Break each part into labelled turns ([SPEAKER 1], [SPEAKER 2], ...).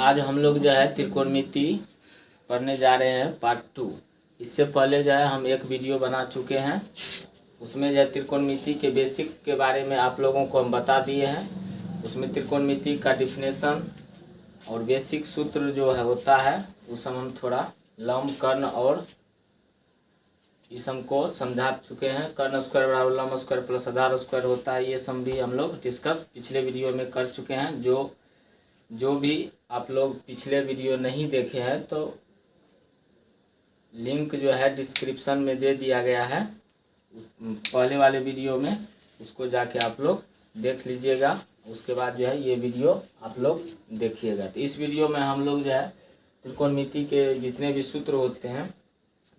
[SPEAKER 1] आज हम लोग जो है त्रिकोणमिति पढ़ने जा रहे हैं पार्ट 2। इससे पहले जो है हम एक वीडियो बना चुके हैं, उसमें जो है त्रिकोणमिति के बेसिक के बारे में आप लोगों को हम बता दिए हैं। उसमें त्रिकोणमिति का डिफिनेशन और बेसिक सूत्र जो है होता है उस हम थोड़ा लंब कर्ण और इस हमको समझा चुके हैं। कर्ण स्क्वायर बराबर लंब स्क्वायर प्लस आधार स्क्वायर होता है, ये सम भी हम लोग डिस्कस पिछले वीडियो में कर चुके हैं। जो भी आप लोग पिछले वीडियो नहीं देखे हैं तो लिंक जो है डिस्क्रिप्शन में दे दिया गया है, पहले वाले वीडियो में, उसको जाके आप लोग देख लीजिएगा। उसके बाद जो है ये वीडियो आप लोग देखिएगा। तो इस वीडियो में हम लोग जो है त्रिकोणमिति के जितने भी सूत्र होते हैं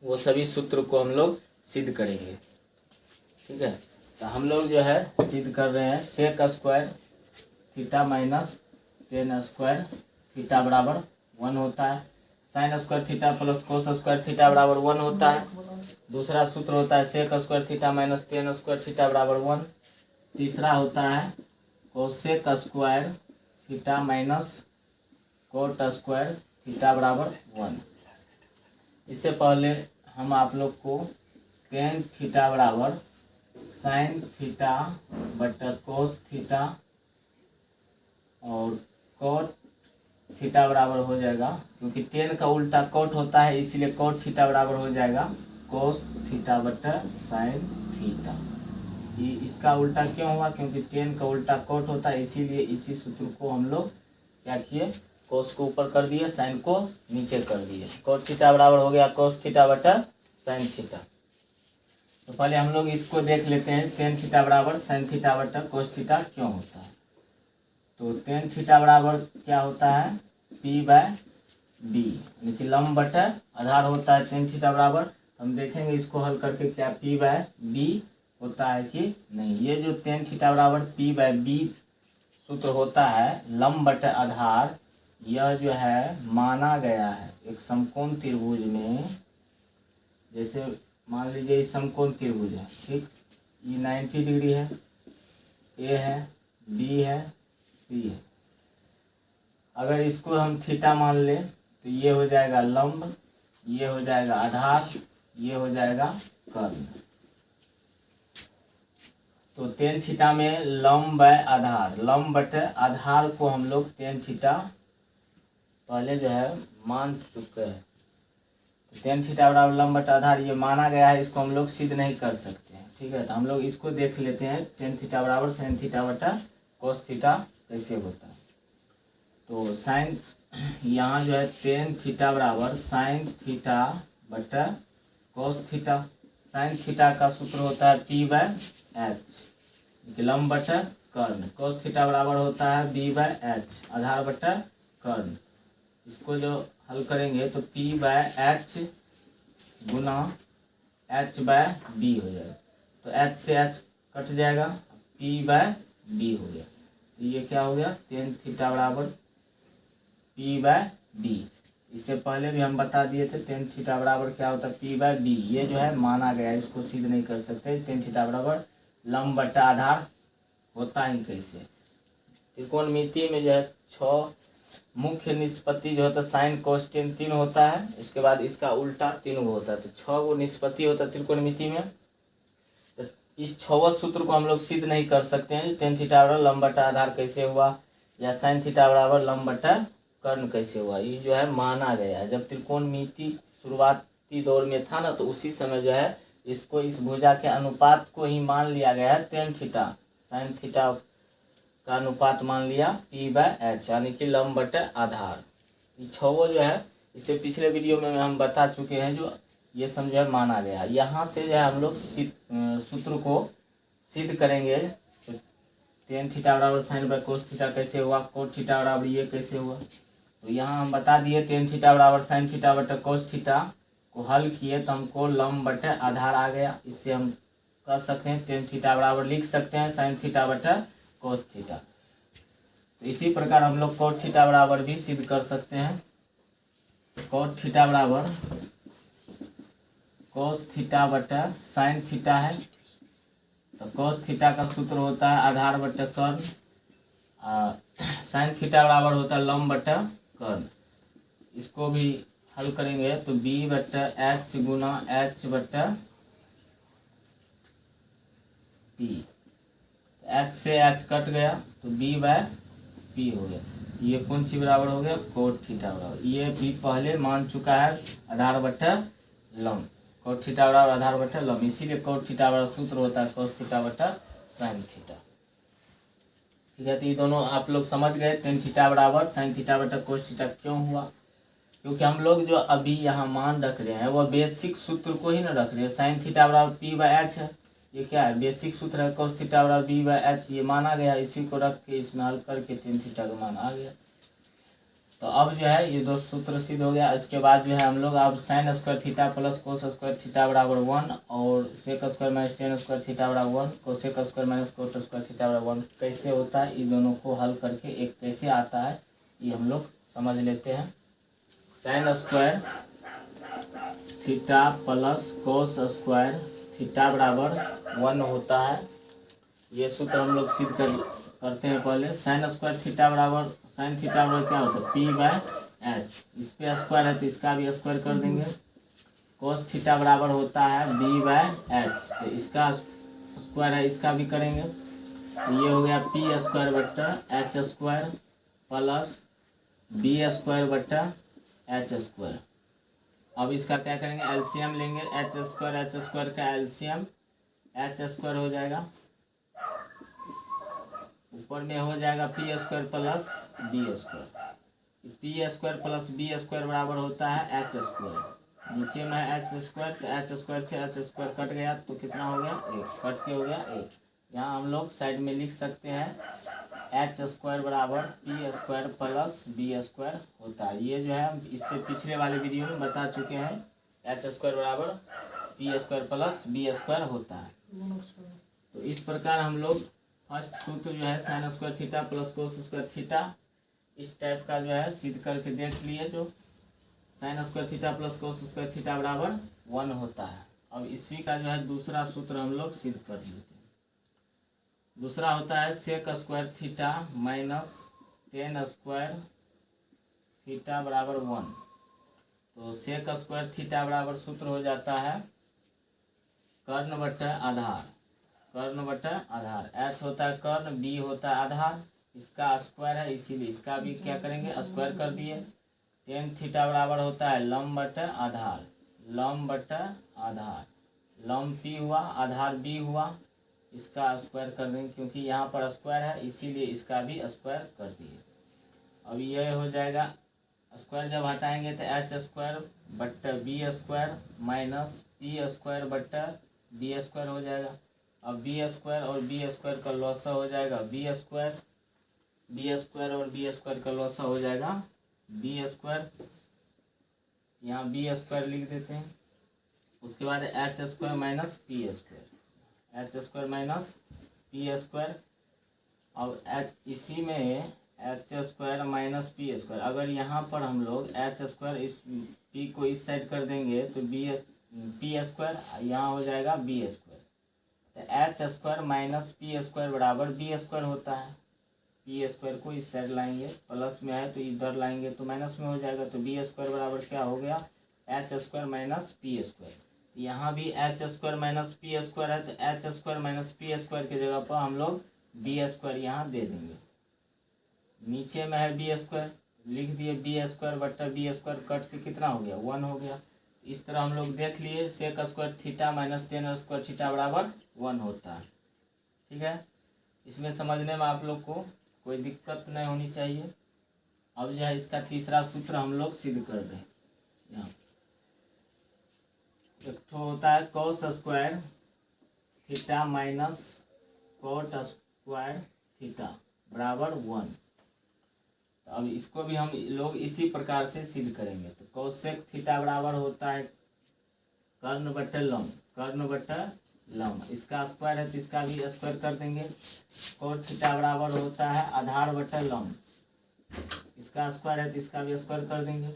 [SPEAKER 1] वो सभी सूत्र को हम लोग सिद्ध करेंगे, ठीक है। तो हम लोग जो है सिद्ध कर रहे हैं sec square theta minus tan square theta बराबर 1 होता है। Sin square theta plus cos square theta बराबर 1 होता है। दूसरा सूत्र होता है sec square theta minus tan square theta बराबर 1। तीसरा होता है cosec square theta minus cot square theta बराबर 1। इससे पहले हम आप लोग को टेन थीटा बराबर साइन थीटा बटा कोस थीटा और कोट थीटा बराबर हो जाएगा, क्योंकि टेन का उल्टा कोट होता है इसीलिए कोट थीटा बराबर हो जाएगा कोस थीटा बटा साइन थीटा। ये इसका उल्टा क्यों हुआ? क्योंकि टेन का उल्टा कोट होता है, इसीलिए इसी सूत्र को हम लोग क्या किए, कोस को ऊपर कर दिए, साइन को नीचे कर दिए। कोट थीटा बराबर हो गया कोस थीटा बटा साइन थीटा। तो पहले हम लोग इसको देख लेते हैं, टेन थीटा बराबर साइन थीटा बटा कोस थीटा क्यों होता है। तो टेन थीटा बराबर क्या होता है, पी बाय बी, यानी कि लंब बटा आधार होता है टेन थीटा बराबर। हम देखेंगे इसको हल करके क्या पी बाय बी होता है कि नहीं। ये जो टेन थीटा बराबर पी बाय बी सूत्र होता है लंब बटा आधार, यह जो है माना गया है एक समकोण त्रिभुज में। जैसे मान लीजिए इस समकोण त्रिभुज है, ठीक, ये 90 डिग्री है, ए है, बी है, सी है। अगर इसको हम थीटा मान ले तो ये हो जाएगा लंब, ये हो जाएगा आधार, ये हो जाएगा कर्ण। तो टेन थीटा में लंब बाय आधार, लंब बटे आधार को हम लोग टेन थीटा पहले जो है मान चुके हैं। तो टेन थीटा बराबर लंब बटा आधार ये माना गया है, इसको हम लोग सिद्ध नहीं कर सकते हैं, ठीक है। तो हम लोग इसको देख लेते हैं, टेन थीटा बराबर साइन थीटा बटा कोस थीटा कैसे होता है। तो साइन यहाँ जो है टेन थीटा बराबर साइन थीटा बटा कोस थीटा। साइन थीटा का सूत्र होता है पी बाय एच, लंब बटा कर्ण। कोस थीटा बराबर होता है बी बाय एच, आधार बटा कर्ण। इसको जो हल करेंगे तो पी बाय एच गुना एच बाय बी हो जाएगा। तो एच से एच कट जाएगा, पी बाय बी हो गया। तो ये क्या हो गया, टेन थीटा बराबर पी बाय बी। इससे पहले भी हम बता दिए थे टेन थीटा बराबर क्या होता है पी बाय बी। ये जो है माना गया है, इसको सिद्ध नहीं कर सकते। टेन थीटा बराबर लंब बटा आधार होता ही कैसे। त्रिकोणमिति में जो है 6 मुख्य निष्पत्ति जो होता है साइन कोस टेन 3 होता है, उसके बाद इसका उल्टा 3 होता है। तो 6 गो निष्पत्ति होता है त्रिकोणमिति में। तो इस 6 सूत्र को हम लोग सिद्ध नहीं कर सकते हैं। टेन थीटा बराबर लंब बटा आधार कैसे हुआ, या साइन थीटा बराबर लंब बटा कर्ण कैसे हुआ, ये जो है माना गया है। जब त्रिकोणमिति शुरुआती दौर में था ना, तो उसी समय जो है इसको इस भुजा के अनुपात को ही मान लिया गया है। टेन थीटा साइन थीटा का अनुपात मान लिया पी बाय एच, यानी कि लंब बटे आधार। ये 6 जो है इसे पिछले वीडियो में हम बता चुके हैं, जो ये समझो है माना गया। यहाँ से जो है हम लोग सूत्र को सिद्ध करेंगे। तो टेन थीटा बराबर साइन बाय कोस थीटा कैसे हुआ, कोट थीटा बराबर ये कैसे हुआ। तो यहाँ हम बता दिए टेन थीटा बराबर साइन थीटा बटे कोस थीटा को हल किए तो हमको लंब बटे आधार आ गया। इससे हम कर सकते हैं टेन थीटा बराबर लिख सकते हैं साइन थीटा बटे कोस थीटा। तो इसी प्रकार हम लोग कोट थीटा बराबर भी सिद्ध कर सकते हैं। कोट थीटा बराबर कोस थीटा बटा साइन थीटा है। तो कोस थीटा का सूत्र होता है आधार बटे कर्ण, साइन थीटा बराबर होता है लंब बटा कर्ण। इसको भी हल करेंगे तो बी बट्टा एच गुना एच बट्टा पी। एच से एच कट गया तो बी बाय पी हो गया। ये कौन सी बराबर हो गया, कोट थीटा बराबर, ये भी पहले मान चुका है आधार बट्टा लंब, कोट थीटा बराबर आधार बट्टा लंब, इसीलिए कोट थीटा बराबर सूत्र होता है कोस थीटा बट्टा साइन थीटा। ठीक है, तो ये दोनों आप लोग समझ गए, टेन थीटा बराबर साइन थीटा बट्टा कोस थीटा क्यों हुआ, क्योंकि हम लोग जो अभी यहाँ मान रख रहे हैं वो बेसिक सूत्र को ही ना रख रहे हैं। साइन थीटा बराबर पी बाय एच है, ये क्या है, बेसिक सूत्र है, कोस थीटा बराबर बी बाय एच, ये माना गया, इसी को रख के इसमें हल करके टेन थीटा का मान आ गया। तो अब जो है ये दो सूत्र सिद्ध हो गया। इसके बाद जो है हम लोग अब sin square theta plus cos square theta बराबर 1 और sec square minus tan square theta बराबर 1, cosec square minus cot square theta बराबर 1 कैसे होता है, इन दोनों को हल करके एक कैसे आता है ये हम लोग समझ लेते हैं। Sign square theta plus cos square theta बराबर 1 होता है, ये सूत्र हम लोग सिद्ध करते हैं पहले। साइन स्क्वायर थीटा बराबर, साइन थीटा बराबर क्या होता है, पी बाय एच, इस पे स्क्वायर है तो इसका भी स्क्वायर कर देंगे। कोस थीटा बराबर होता है बी बाय एच, तो इसका स्क्वायर है, इसका भी करेंगे, तो ये हो गया पी स्क्वायर बट्टा h square plus b square बट्टा एच स्क्वायर। अब इसका क्या करेंगे, एलसीएम लेंगे, एच स्क्वायर का एलसीएम एच स्क्वायर हो जाएगा, ऊपर में हो जाएगा p square plus b square, p square plus b square बराबर होता है एच स्क्वायर, नीचे में है एच स्क्वायर, तो एच स्क्वायर से एच स्क्वायर कट गया तो कितना हो गया, एक, कट के हो गया एक। यहाँ हम लोग साइड में लिख सकते हैं एच स्क्वायर बराबर p square plus b square होता है। ये जो है इससे पिछले वाले वीडियो में बता चुके हैं, एच स्क्वायर बराबर p square plus b square होता है। तो इस प्रकार हम लोग फर्स्ट सूत्र जो है sin square theta plus cos square theta इस टाइप का जो है सिद्ध करके देख लिए, जो sign square theta plus cos square theta बराबर 1 होता है। अब इसी का जो है दूसरा सूत्र हम लोग सिद्ध कर लेते हैं। दूसरा होता है sec square theta minus tan square theta बराबर 1। तो सेक स्क्वायर थीटा बराबर सूत्र हो जाता है कर्ण बट्टा आधार, कर्ण बट्टा आधार, एच होता है कर्ण, बी होता है आधार, इसका स्क्वायर है इसीलिए इसका भी क्या करेंगे स्क्वायर कर दिए। टेन थीटा बराबर होता है लंब बट्टा आधार, लंब बट्टा आधार, लंब पी हुआ आधार बी हुआ, इसका स्क्वायर कर देंगे क्योंकि यहाँ पर स्क्वायर है इसीलिए इसका भी स्क्वायर कर दिए। अब ये हो जाएगा, स्क्वायर जब हटाएंगे तो एच स्क्वायर बट्टा b square minus p square बट्टा बी स्क्वायर हो जाएगा। अब बी स्क्वायर और बी स्क्वायर का लॉसा हो जाएगा बी स्क्वायर और बी स्क्वायर का लॉसा हो जाएगा बी स्क्वायर, यहाँ बी स्क्वायर लिख देते हैं। उसके बाद h square minus p square, h square minus p square. अब इसी में h square minus p square, अगर यहाँ पर हम लोग एच स्क्वायर इस पी को इस साइड कर देंगे तो पी स्क्वायर यहाँ हो जाएगा बी स्क्वायर, तो h square minus p square बराबर बी स्क्वायर होता है। पी स्क्वायर को इस साइड लाएंगे, प्लस में है तो इधर लाएंगे तो माइनस में हो जाएगा, तो बी स्क्वायर बराबर क्या हो गया h square minus p square. यहाँ भी H square minus p square है तो h square minus p square की जगह पर हम लोग बी स्क्वायर यहाँ दे देंगे। नीचे में है बी स्क्वायर, लिख दिए बी स्क्वायर बट्टा बी स्क्वायर, कट के कितना हो गया 1 हो गया। इस तरह हम लोग देख लिए sec square theta minus tan square theta बराबर 1 होता है। ठीक है, इसमें समझने में आप लोग को कोई दिक्कत नहीं होनी चाहिए। अब जो है इसका तीसरा सूत्र हम लोग सिद्ध कर रहे हैं। यहाँ एक तो होता है कोस square theta minus cot square theta बराबर 1। तो अब इसको भी हम लोग इसी प्रकार से सिद्ध करेंगे। तो कोसेक थीटा बराबर होता है कर्ण बट्टा लंब, कर्ण बट्टा लंब, इसका स्क्वायर है तो इसका भी स्क्वायर कर देंगे। कोट थीटा बराबर होता है आधार बट्टा लंब, इसका स्क्वायर है तो इसका भी स्क्वायर कर देंगे।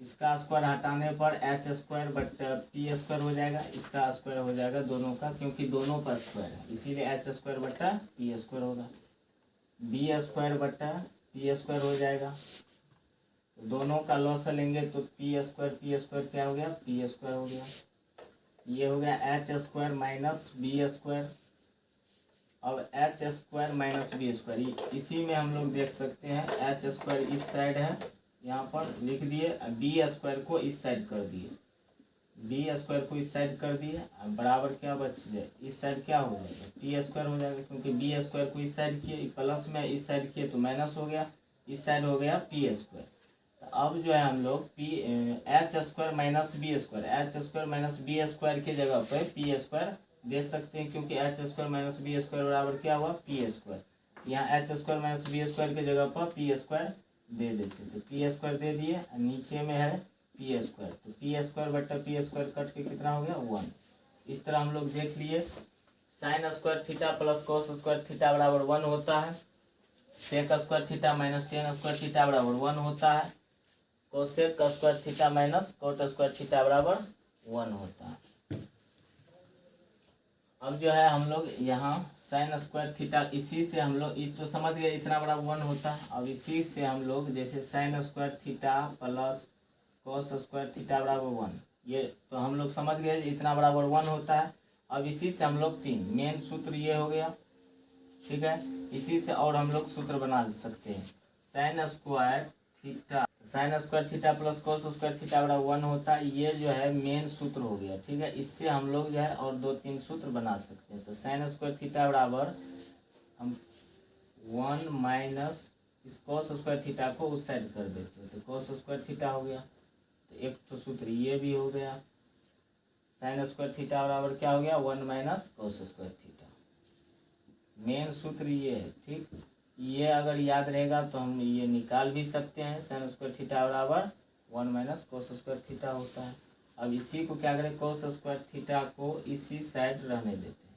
[SPEAKER 1] इसका स्क्वायर हटाने पर एच स्क्वायर बट्टा पी स्क्वायर हो जाएगा, इसका स्क्वायर हो जाएगा दोनों का, क्योंकि दोनों का स्क्वायर है इसीलिए एच स्क्वायर बट्टा पी स्क्वायर होगा। बी स्क्वायर बट्टा पी स्क्वायर हो जाएगा। तो दोनों का लॉस लेंगे तो पी स्क्वायर क्या हो गया, पी स्क्वायर हो गया। ये हो गया h square minus b square. अब h square minus b square इसी में हम लोग देख सकते हैं, एच स्क्वायर इस साइड है, यहाँ पर लिख दिए, बी स्क्वायर को इस साइड कर दिए, बी स्क्वायर को इस साइड कर दिए, बराबर क्या बच जाए, इस साइड क्या हो जाएगा, पी स्क्वायर हो जाएगा, क्योंकि बी स्क्वायर को इस साइड किए प्लस में, इस साइड किए तो माइनस हो गया, इस साइड हो गया पी स्क्वायर। तो अब जो है हम लोग h square minus b square, h square minus b square की जगह पर पी स्क्वायर दे सकते हैं, क्योंकि h square minus b square बराबर क्या हुआ, पी स्क्वायर। यहाँ h square minus b square की जगह पर पी स्क्वायर दे देते, तो पी स्क्वायर दे दिए, नीचे में है पी स्क्वायर, तो पी स्क्वायर बट्टा पी स्क्वायर कट के कितना हो गया, 1। इस तरह हम लोग देख लिए। Sin square theta plus cos square theta बराबर 1 होता है। Sec square theta minus tan square theta बराबर 1 होता है। Cosec square theta minus cot square theta बराबर 1 होता है। अब जो है हम लोग यहाँ साइन स्क्वायर थीटा, इसी से हम लोग तो समझ गए इतना बड़ा 1 होता है। अब इसी से हम लोग जैसे sign square theta plus cos square theta बराबर 1, ये तो हम लोग समझ गए इतना बराबर 1 होता है। अब इसी से हम लोग 3 मेन सूत्र ये हो गया, ठीक है। इसी से और हम लोग सूत्र बना सकते हैं, sign square theta plus cos square theta बराबर 1 होता है, ये जो है मेन सूत्र हो गया, ठीक है। इससे हम लोग जो है और 2-3 सूत्र बना सकते हैं। तो साइन स्क्वायर थीटा बराबर हम 1 माइनस इस कोस स्क्वायर थीटा को उस साइड कर देते हैं, तो कोस स्क्वायर थीटा हो गया। तो एक तो सूत्र ये भी हो गया, साइन स्क्वायर थीटा बराबर क्या हो गया, 1 minus cos square theta. Main सूत्र ये है, ठीक। ये अगर याद रहेगा तो हम ये निकाल भी सकते हैं, साइन स्क्वायर थीटा बराबर 1 माइनस कोस स्क्वायर थीटा होता है। अब इसी को क्या करें, कोस स्क्वायर थीटा को इसी साइड रहने देते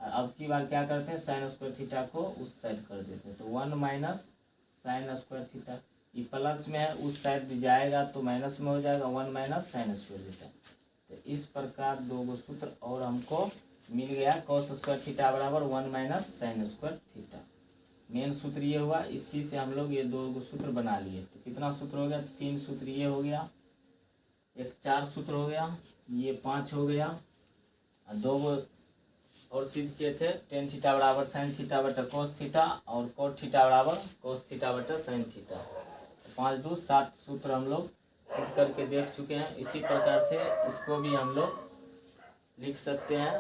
[SPEAKER 1] हैं। अब की बार क्या करते हैं, साइन स्क्वायर थीटा को उस साइड कर देते हैं, तो 1 माइनस साइन स्क्वायर थीटा, ये प्लस में है उस साइड भी जाएगा तो माइनस में हो जाएगा, 1 माइनस साइन स्क्वायर थीटा। तो इस प्रकार 2 सूत्र और हमको मिल गया, कोस स्क्वायर थीटा बराबर 1 minus sign square theta. Main सूत्र ये हुआ, इसी से हम लोग ये 2 सूत्र बना लिए। तो कितना सूत्र हो गया, 3 सूत्र ये हो गया, एक 4 सूत्र हो गया, ये 5 हो गया, और 2 और सिद्ध किए थे, टेन थीटा बराबर साइन थीटा बटा कोस थीटा और कोट थीटा बराबर कोस थीटा बटा साइन थीटा। 5 2 7 सूत्र हम लोग सिद्ध करके देख चुके हैं। इसी प्रकार से इसको भी हम लोग लिख सकते हैं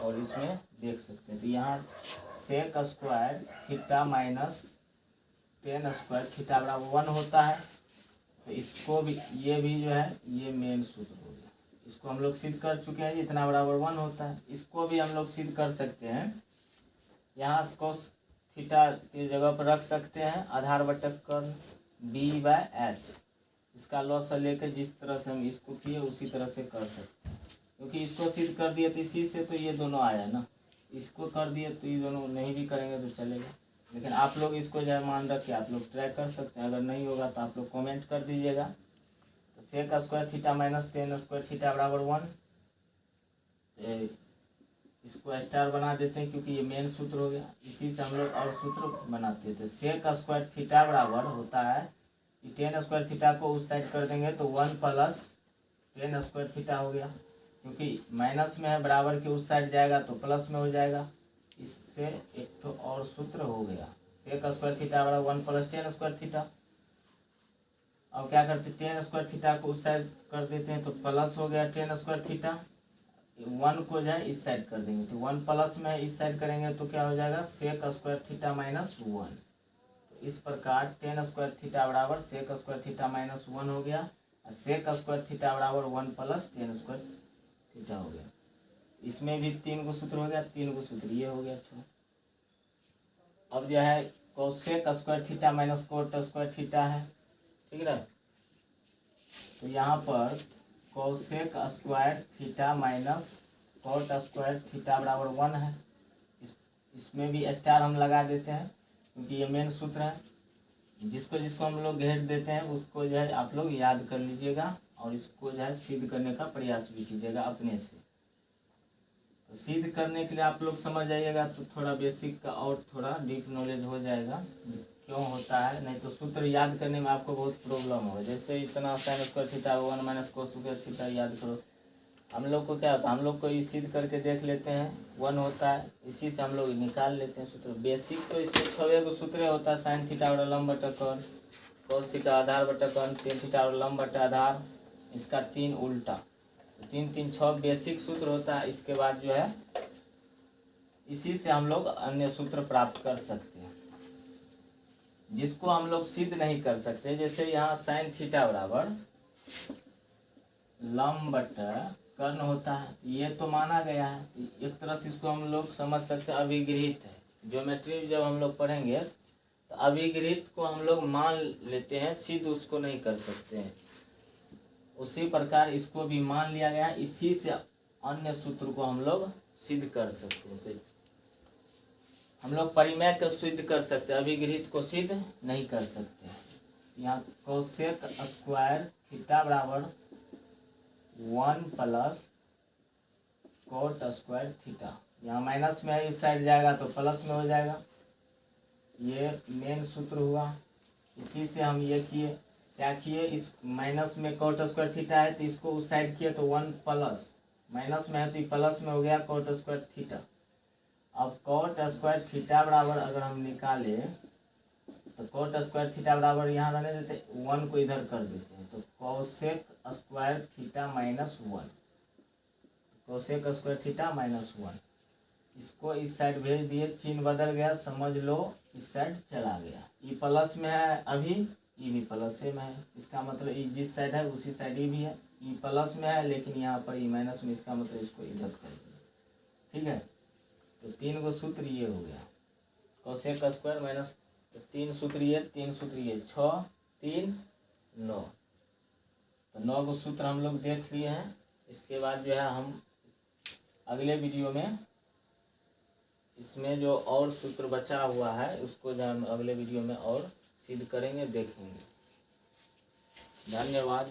[SPEAKER 1] और इसमें देख सकते हैं। तो यहाँ sec square theta minus tan square theta बराबर 1 होता है। तो इसको भी, ये भी जो है ये मेन सूत्र हो गया, इसको हम लोग सिद्ध कर चुके हैं, इतना बराबर 1 होता है। इसको भी हम लोग सिद्ध कर सकते हैं, यहाँ कोस थीटा की जगह पर रख सकते हैं, आधार बटक कर्ण b/h, इसका लॉस लेकर जिस तरह से हम इसको किए उसी तरह से कर सकते हैं। क्योंकि इसको सिद्ध कर दिए तो इसी से तो ये दोनों आया ना, इसको कर दिए तो ये दोनों नहीं भी करेंगे तो चलेगा। लेकिन आप लोग इसको जो है मान रख के आप लोग ट्राई कर सकते हैं, अगर नहीं होगा तो आप लोग कमेंट कर दीजिएगा। तो sec square theta minus tan square theta बराबर 1, इसको स्टार बना देते हैं क्योंकि ये मेन सूत्र हो गया। इसी से हम लोग और सूत्र बनाते हैं। तो सेक स्क्वायर थीटा बराबर होता है कि टेन स्क्वायर थीटा को उस साइड कर देंगे तो 1 प्लस टेन स्क्वायर थीटा हो गया, क्योंकि माइनस में है, बराबर के उस साइड जाएगा तो प्लस में हो जाएगा। इससे एक तो और सूत्र हो गया, सेक स्क्वायर थीटा बराबर 1 प्लस टेन स्क्वायर थीटा। अब क्या करते हैं, टेन स्क्वायर थीटा को उस साइड कर देते हैं तो प्लस हो गया टेन स्क्वायर थीटा, 1 को जो है इस साइड कर देंगे तो 1 प्लस में इस साइड करेंगे तो क्या हो जाएगा, सेक स्क्वायर थीटा माइनस 1। तो इस प्रकार टेन स्क्वायर थीटा बराबर सेक स्क्वायर थीटा माइनस 1 हो गया, और सेक स्क्वायर थीटा बराबर 1 प्लस टेन स्क्वायर थीटा हो गया। इसमें भी 3 सूत्र हो गया, 3 सूत्र ये हो गया। अच्छा, अब जो है cosec square theta minus cot square theta है, ठीक है। तो यहाँ पर cosec square theta minus cot square theta बराबर 1 है। इसमें भी स्टार हम लगा देते हैं क्योंकि ये मेन सूत्र है। जिसको जिसको हम लोग घेर देते हैं उसको जो है आप लोग याद कर लीजिएगा और इसको जो है सिद्ध करने का प्रयास भी कीजिएगा अपने से। तो सिद्ध करने के लिए आप लोग समझ जाइएगा तो थोड़ा बेसिक का और थोड़ा डीप नॉलेज हो जाएगा क्यों होता है, नहीं तो सूत्र याद करने में आपको बहुत प्रॉब्लम होगा। जैसे इतना sign square theta 1 minus cos square theta याद करो, हम लोग को क्या होता है, हम लोग को ये सिद्ध करके देख लेते हैं 1 होता है, इसी से हम लोग निकाल लेते हैं सूत्र। बेसिक तो इसमें 6 गो सूत्र होता है, साइन थीटा और लंब बटा कोण, कोस थीटा आधार बटा कोण, टेन थीटा और लंब बटा आधार, इसका 3 उल्टा, 3 3 6 बेसिक सूत्र होता है। इसके बाद जो है इसी से हम लोग अन्य सूत्र प्राप्त कर सकते हैं, जिसको हम लोग सिद्ध नहीं कर सकते। जैसे यहाँ साइन थीटा बराबर लंब बटा कर्ण होता है, ये तो माना गया है, एक तरह से इसको हम लोग समझ सकते हैं अभिगृहित है। ज्योमेट्री जब हम लोग पढ़ेंगे तो अभिगृहित को हम लोग मान लेते हैं, सिद्ध उसको नहीं कर सकते हैं। उसी प्रकार इसको भी मान लिया गया, इसी से अन्य सूत्र को हम लोग सिद्ध कर सकते हैं। तो हम लोग परिमेय को सिद्ध कर सकते हैं, अभिगृहित को सिद्ध नहीं कर सकते। यहाँ कोसेक स्क्वायर थीटा बराबर 1 प्लस कोट स्क्वायर थीटा, यहाँ माइनस में है, इस साइड जाएगा तो प्लस में हो जाएगा। ये मेन सूत्र हुआ। इसी से हम ये किए, क्या किए, इस माइनस में कोट स्क्वायर थीटा है तो इसको उस साइड किए तो 1 प्लस, माइनस में है तो प्लस में हो गया कोट स्क्वायर थीटा। अब कोट स्क्वायर थीटा बराबर अगर हम निकाले तो कोट स्क्वायर थीटा बराबर यहाँ रहने देते, 1 को इधर कर देते हैं, तो cosec square theta minus 1, cosec square theta minus 1, इसको इस साइड भेज दिए, चिन्ह बदल गया, समझ लो इस साइड चला गया। ये प्लस में है अभी, ये भी प्लस में है, इसका मतलब ये जिस साइड है उसी साइड ये भी है, ये प्लस में है लेकिन यहाँ पर ये माइनस में, इसका मतलब इसको इधर कर दिया। ठीक है, तो 3 गो सूत्र ये हो गया, कोसेक स्क्वायर माइनस, तो 3 सूत्र ये, 3 सूत्र ये, 6 3 9, तो 9 गो सूत्र हम लोग देख लिए हैं। इसके बाद जो है हम अगले वीडियो में इसमें जो और सूत्र बचा हुआ है उसको जो हम अगले वीडियो में और सिद्ध करेंगे, देखेंगे। धन्यवाद।